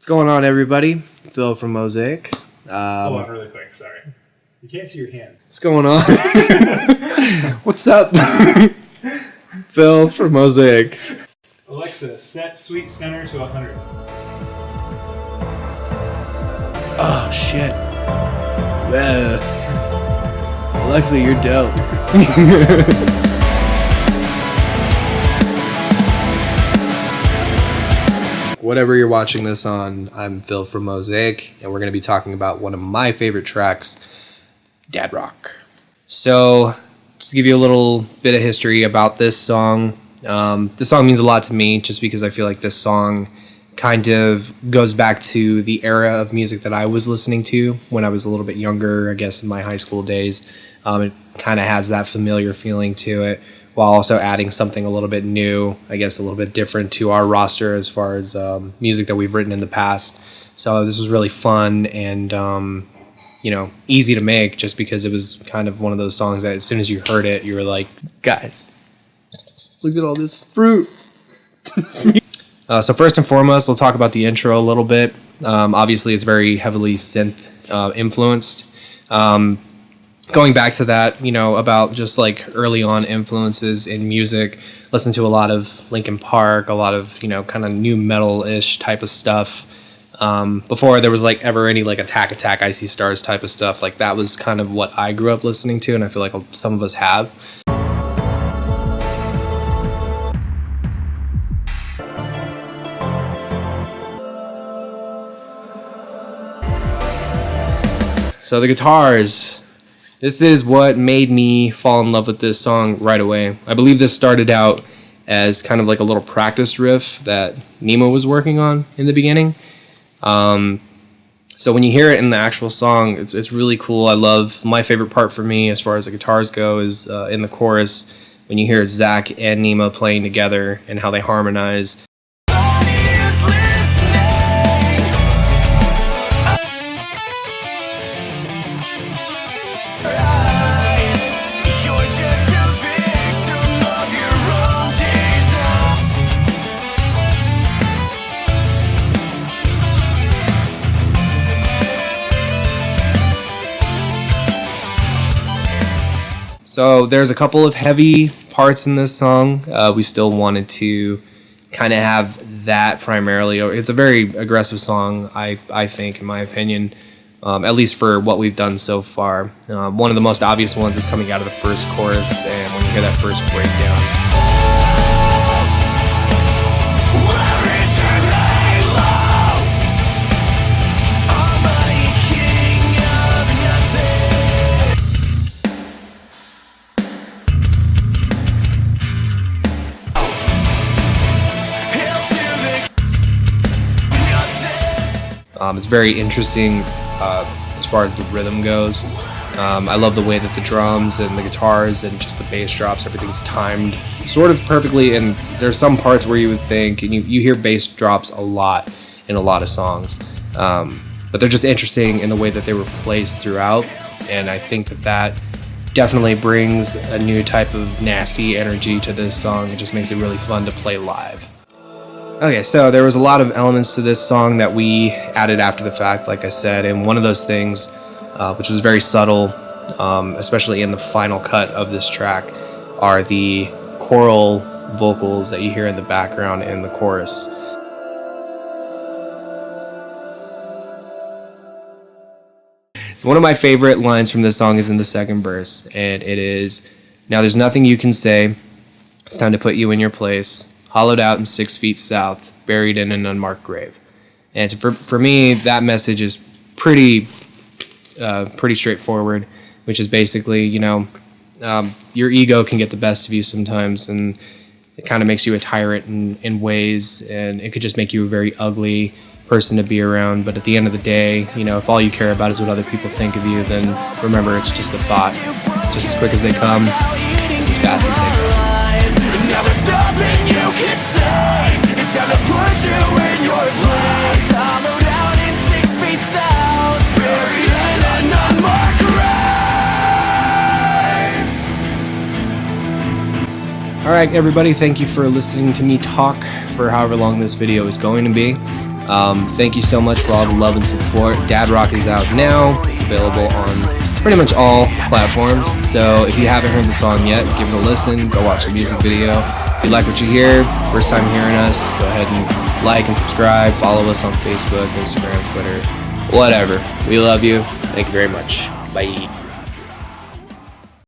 What's going on, everybody? Phil from Mosaic. Hold on really quick, sorry. You can't see your hands. What's going on? What's up? Phil from Mosaic. Alexa, set sweet center to 100. Oh, shit. Alexa, you're dope. Whatever you're watching this on, I'm Phil from Mosaic, and we're going to be talking about one of my favorite tracks, Dad Rock. So, just to give you a little bit of history about this song. This song means a lot to me just because I feel like this song kind of goes back to the era of music that I was listening to when I was a little bit younger, I guess in my high school days. It kind of has that familiar feeling to it, while also adding something a little bit new, I guess a little bit different to our roster as far as music that we've written in the past. So this was really fun and, easy to make just because it was kind of one of those songs that as soon as you heard it, you were like, guys, look at all this fruit. So first and foremost, we'll talk about the intro a little bit. Obviously, it's very heavily synth influenced. Going back to that, about just like early on influences in music, listen to a lot of Linkin Park, a lot of, kind of new metal-ish type of stuff. Before there was like ever any like Attack, Icy Stars type of stuff, like that was kind of what I grew up listening to, and I feel like some of us have. So the guitars, this is what made me fall in love with this song right away. I believe this started out as kind of like a little practice riff that Nema was working on in the beginning. So when you hear it in the actual song, it's really cool. I love, my favorite part for me as far as the guitars go is in the chorus when you hear Zach and Nema playing together and how they harmonize. So there's a couple of heavy parts in this song. We still wanted to kind of have that primarily. It's a very aggressive song, I think, in my opinion, at least for what we've done so far. One of the most obvious ones is coming out of the first chorus, and when you hear that first breakdown. It's very interesting as far as the rhythm goes. I love the way that the drums and the guitars and just the bass drops, everything's timed sort of perfectly, and there's some parts where you would think, and you hear bass drops a lot in a lot of songs, but they're just interesting in the way that they were placed throughout, and I think that definitely brings a new type of nasty energy to this song. It just makes it really fun to play live. Okay, so there was a lot of elements to this song that we added after the fact, like I said, and one of those things, which was very subtle, especially in the final cut of this track, are the choral vocals that you hear in the background in the chorus. So one of my favorite lines from this song is in the second verse, and it is, "Now there's nothing you can say, it's time to put you in your place. Hollowed out and 6 feet south, buried in an unmarked grave." And so for me, that message is pretty straightforward, which is basically, your ego can get the best of you sometimes, and it kind of makes you a tyrant in ways, and it could just make you a very ugly person to be around. But at the end of the day, if all you care about is what other people think of you, then remember, it's just a thought. Just as quick as they come, just as fast as they go. Now there's nothing you can say. It's time to put you in your place. Hollowed out in 6 feet south, buried in an unmarked grave. Alright everybody, thank you for listening to me talk for however long this video is going to be. Thank you so much for all the love and support. Dad Rock is out now. It's available on pretty much all platforms. So if you haven't heard the song yet, give it a listen. Go watch the music video. If you like what you hear, first time hearing us, go ahead and like and subscribe. Follow us on Facebook, Instagram, Twitter, whatever. We love you. Thank you very much. Bye.